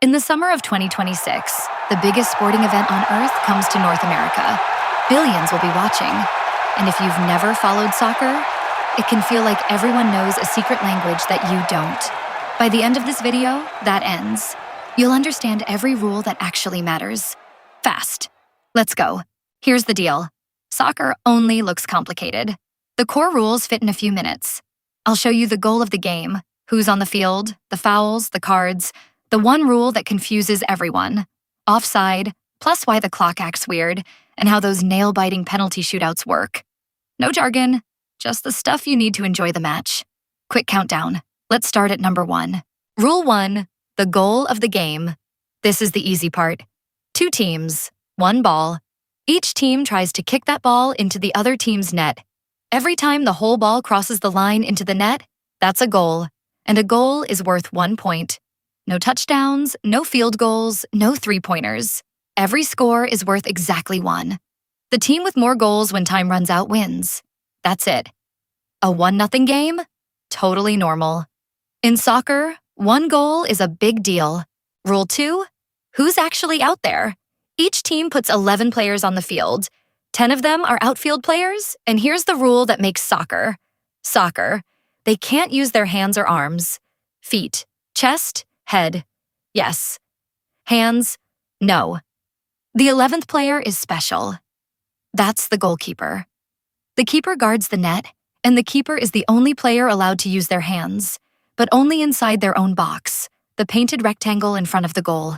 In the summer of 2026, the biggest sporting event on Earth comes to North America. Billions will be watching. And if you've never followed soccer, it can feel like everyone knows a secret language that you don't. By the end of this video, that ends. You'll understand every rule that actually matters. Fast. Let's go. Here's the deal. Soccer only looks complicated. The core rules fit in a few minutes. I'll show you the goal of the game, who's on the field, the fouls, the cards, the one rule that confuses everyone, offside, plus why the clock acts weird, and how those nail-biting penalty shootouts work. No jargon, just the stuff you need to enjoy the match. Quick countdown. Let's start at number 1. Rule 1, the goal of the game. This is the easy part. 2 teams, 1 ball. Each team tries to kick that ball into the other team's net. Every time the whole ball crosses the line into the net, that's a goal. And a goal is worth 1 point. No touchdowns, no field goals, no 3-pointers. Every score is worth exactly 1. The team with more goals when time runs out wins. That's it. A 1-0 game? Totally normal. In soccer, 1 goal is a big deal. Rule 2, who's actually out there? Each team puts 11 players on the field. 10 of them are outfield players, and here's the rule that makes soccer. Soccer. They can't use their hands or arms. Feet. Chest. Head. Yes. Hands. No. The 11th player is special. That's the goalkeeper. The keeper guards the net, and the keeper is the only player allowed to use their hands, but only inside their own box, the painted rectangle in front of the goal.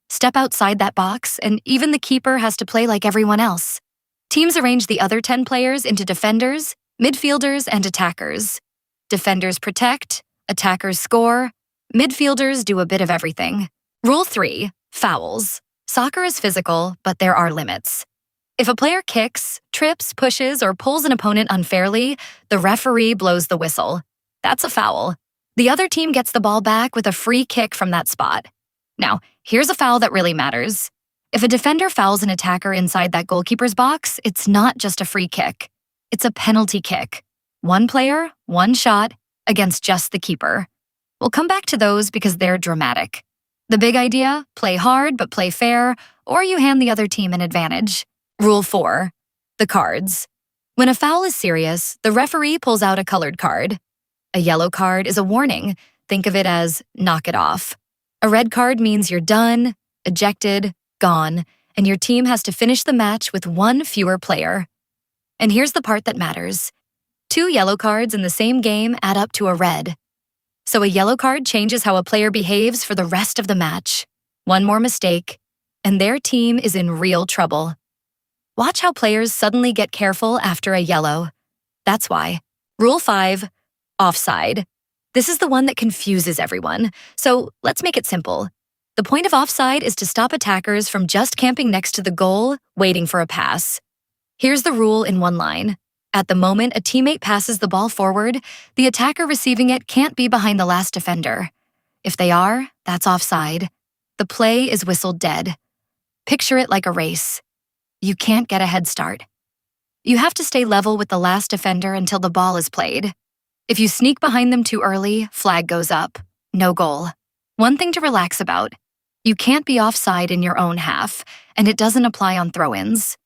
Step outside that box, and even the keeper has to play like everyone else. Teams arrange the other 10 players into defenders, midfielders, and attackers. Defenders protect, attackers score, midfielders do a bit of everything. Rule 3, fouls. Soccer is physical, but there are limits. If a player kicks, trips, pushes, or pulls an opponent unfairly, the referee blows the whistle. That's a foul. The other team gets the ball back with a free kick from that spot. Now, here's a foul that really matters. If a defender fouls an attacker inside that goalkeeper's box, it's not just a free kick. It's a penalty kick. 1 player, 1 shot, against just the keeper. We'll come back to those because they're dramatic. The big idea, play hard but play fair, or you hand the other team an advantage. Rule 4, the cards. When a foul is serious, the referee pulls out a colored card. A yellow card is a warning. Think of it as knock it off. A red card means you're done, ejected, gone, and your team has to finish the match with 1 fewer player. And here's the part that matters. 2 yellow cards in the same game add up to a red. So a yellow card changes how a player behaves for the rest of the match. 1 more mistake, and their team is in real trouble. Watch how players suddenly get careful after a yellow. That's why. Rule 5, offside. This is the one that confuses everyone, so let's make it simple. The point of offside is to stop attackers from just camping next to the goal, waiting for a pass. Here's the rule in 1 line. At the moment a teammate passes the ball forward, the attacker receiving it can't be behind the last defender. If they are, that's offside. The play is whistled dead. Picture it like a race. You can't get a head start. You have to stay level with the last defender until the ball is played. If you sneak behind them too early, flag goes up. No goal. One thing to relax about. You can't be offside in your own half, and it doesn't apply on throw-ins.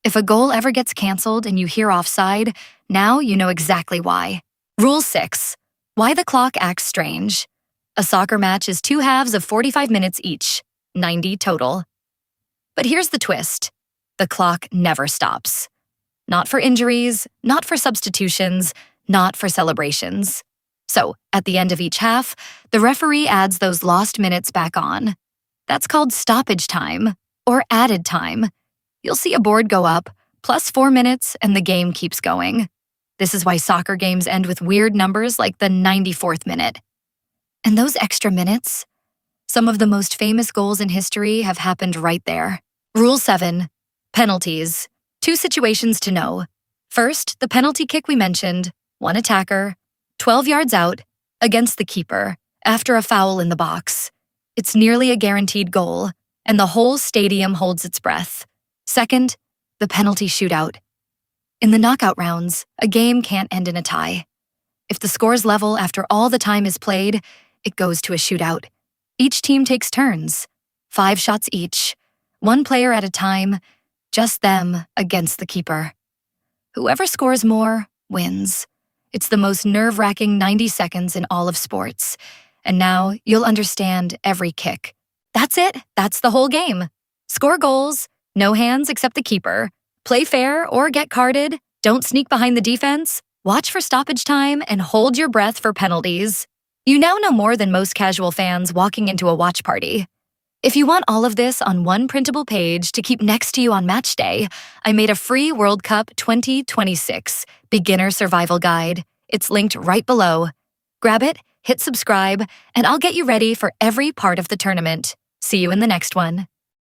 If a goal ever gets canceled and you hear offside, now you know exactly why. Rule 6, why the clock acts strange. A soccer match is 2 halves of 45 minutes each, 90 total. But here's the twist. The clock never stops. Not for injuries, not for substitutions, not for celebrations. So, at the end of each half, the referee adds those lost minutes back on. That's called stoppage time, or added time. You'll see a board go up, plus 4 minutes, and the game keeps going. This is why soccer games end with weird numbers like the 94th minute. And those extra minutes? Some of the most famous goals in history have happened right there. Rule 7, penalties. 2 situations to know. First, the penalty kick we mentioned, 1 attacker, 12 yards out, against the keeper, after a foul in the box. It's nearly a guaranteed goal, and the whole stadium holds its breath. Second, the penalty shootout. In the knockout rounds, a game can't end in a tie. If the score's level after all the time is played, it goes to a shootout. Each team takes turns, 5 shots each, one player at a time, just them against the keeper. Whoever scores more wins. It's the most nerve-wracking 90 seconds in all of sports. And now you'll understand every kick. That's it. That's the whole game. Score goals, no hands except the keeper. Play fair or get carded. Don't sneak behind the defense. Watch for stoppage time and hold your breath for penalties. You now know more than most casual fans walking into a watch party. If you want all of this on one printable page to keep next to you on match day, I made a free World Cup 2026 beginner survival guide. It's linked right below. Grab it, hit subscribe, and I'll get you ready for every part of the tournament. See you in the next one.